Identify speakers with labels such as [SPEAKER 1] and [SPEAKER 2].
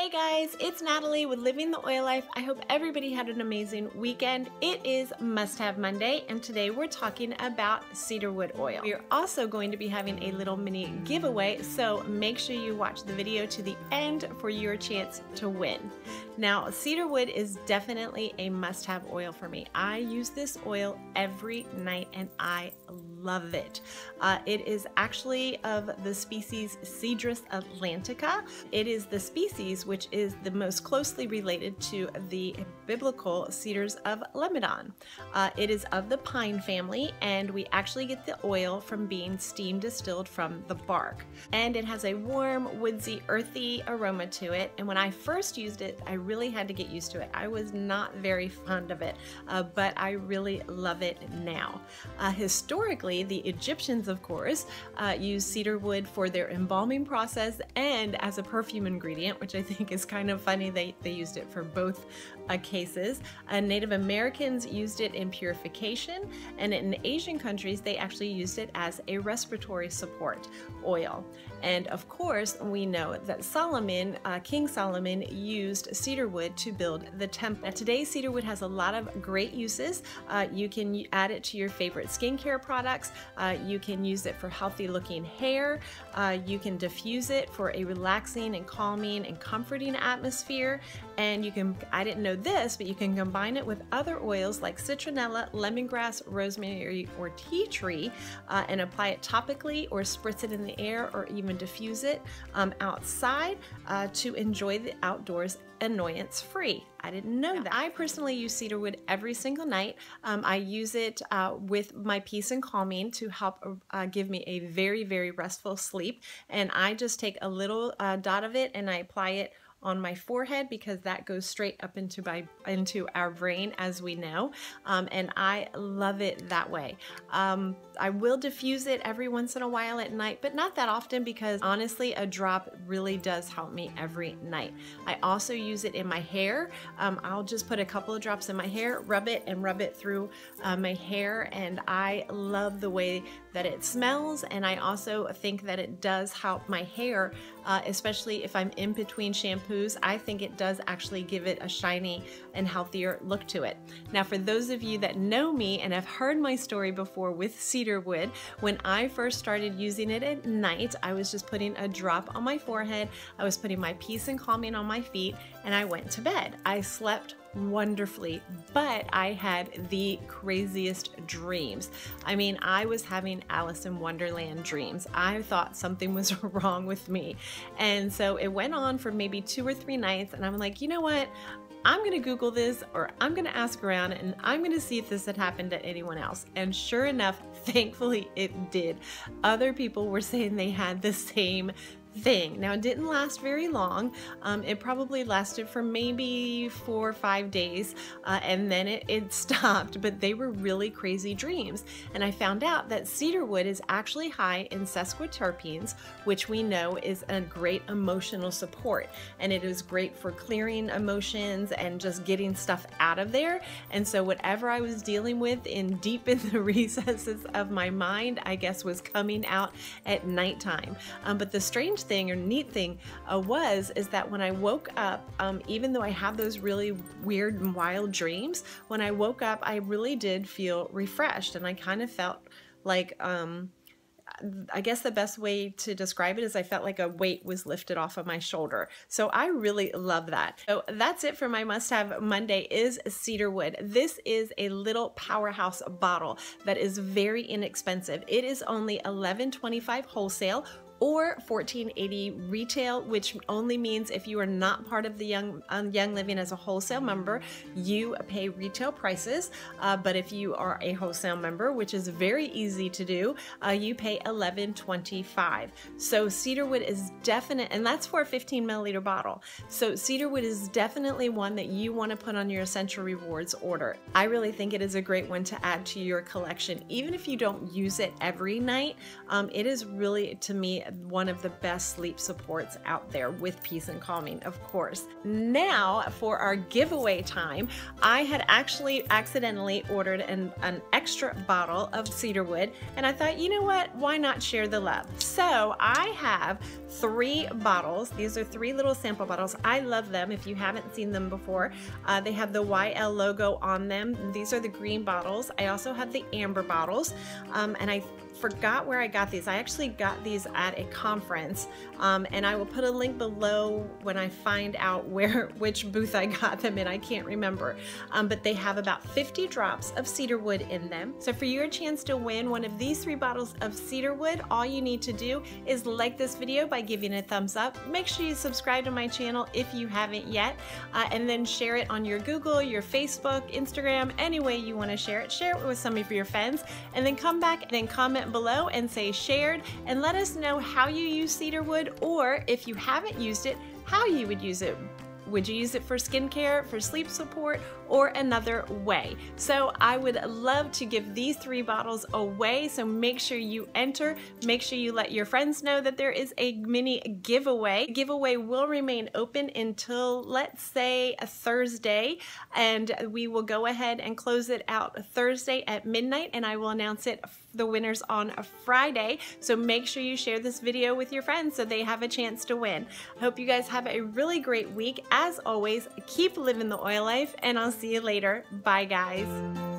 [SPEAKER 1] Hey guys, it's Natalie with Living the Oil Life. I hope everybody had an amazing weekend. It is Must Have Monday, and today we're talking about cedarwood oil. We're also going to be having a little mini giveaway, so make sure you watch the video to the end for your chance to win. Now, cedarwood is definitely a must-have oil for me. I use this oil every night and I love it. It is actually of the species Cedrus atlantica. It is the species which is the most closely related to the biblical cedars of Lebanon. It is of the pine family, and we actually get the oil from being steam distilled from the bark. And it has a warm, woodsy, earthy aroma to it. And when I first used it, I really had to get used to it. I was not very fond of it, but I really love it now. Historically, the Egyptians, of course, used cedar wood for their embalming process and as a perfume ingredient, which I think is kind of funny. They used it for both cases. Native Americans used it in purification, and in Asian countries, they actually used it as a respiratory support oil. And of course, we know that Solomon, King Solomon, used cedarwood to build the temple. Now, today, cedarwood has a lot of great uses. You can add it to your favorite skincare products. You can use it for healthy looking hair. You can diffuse it for a relaxing and calming and comforting atmosphere. And you can, I didn't know this, but you can combine it with other oils like citronella, lemongrass, rosemary, or tea tree and apply it topically or spritz it in the air or even diffuse it outside to enjoy the outdoors annoyance free. I didn't know that. I personally use cedarwood every single night. I use it with my peace and calming to help give me a very, very restful sleep. And I just take a little dot of it and I apply it on my forehead because that goes straight up into our brain, as we know, and I love it that way. I will diffuse it every once in a while at night, but not that often because honestly, a drop really does help me every night. I also use it in my hair. I'll just put a couple of drops in my hair, rub it through my hair, and I love the way that it smells, and I also think that it does help my hair, especially if I'm in between shampoos. I think it does actually give it a shiny and healthier look to it. Now, for those of you that know me and have heard my story before with cedarwood, when I first started using it at night, I was just putting a drop on my forehead, I was putting my peace and calming on my feet, and I went to bed. I slept wonderfully, but I had the craziest dreams. I mean, I was having Alice in Wonderland dreams. I thought something was wrong with me. And so it went on for maybe 2 or 3 nights, and I'm like, you know what? I'm gonna Google this, or I'm gonna ask around, and I'm gonna see if this had happened to anyone else. And sure enough, thankfully it did. Other people were saying they had the same thing. Now, it didn't last very long. It probably lasted for maybe 4 or 5 days, and then it stopped, but they were really crazy dreams. And I found out that cedarwood is actually high in sesquiterpenes, which we know is a great emotional support, and it is great for clearing emotions and just getting stuff out of there. And so whatever I was dealing with deep in the recesses of my mind, I guess, was coming out at nighttime. But the strange thing or neat thing is that when I woke up, even though I had those really weird and wild dreams, when I woke up, I really did feel refreshed, and I kind of felt like, I guess the best way to describe it is I felt like a weight was lifted off of my shoulder. So I really love that. So that's it for my must-have Monday is cedarwood. This is a little powerhouse bottle that is very inexpensive. It is only $11.25 wholesale or $14.80 retail, which only means if you are not part of the Young Living as a wholesale member, you pay retail prices. But if you are a wholesale member, which is very easy to do, you pay $11.25. So cedarwood is definite, and that's for a 15 milliliter bottle. So cedarwood is definitely one that you want to put on your Essential Rewards order. I really think it is a great one to add to your collection. Even if you don't use it every night, it is really, to me, one of the best sleep supports out there with peace and calming, of course. Now for our giveaway time, I had actually accidentally ordered an extra bottle of Cedarwood, and I thought, you know what, why not share the love? So I have 3 bottles. These are 3 little sample bottles. I love them. If you haven't seen them before, they have the YL logo on them. These are the green bottles. I also have the amber bottles, and I forgot where I got these. I actually got these at a conference, and I will put a link below when I find out which booth I got them in. I can't remember, but they have about 50 drops of cedarwood in them. So for your chance to win one of these 3 bottles of cedarwood, all you need to do is like this video by giving it a thumbs up. Make sure you subscribe to my channel if you haven't yet, and then share it on your Google, your Facebook, Instagram, any way you want to share it. Share it with some of your friends, and then come back and then comment below and say shared, and let us know how you use cedarwood, or if you haven't used it, how you would use it. Would you use it for skincare, for sleep support, or another way? So I would love to give these 3 bottles away, so make sure you enter. Make sure you let your friends know that there is a mini giveaway. The giveaway will remain open until, let's say, a Thursday, and we will go ahead and close it out Thursday at midnight, and I will announce the winners on a Friday. So make sure you share this video with your friends so they have a chance to win. I hope you guys have a really great week. As always, keep living the oil life, and I'll see you later. Bye, guys.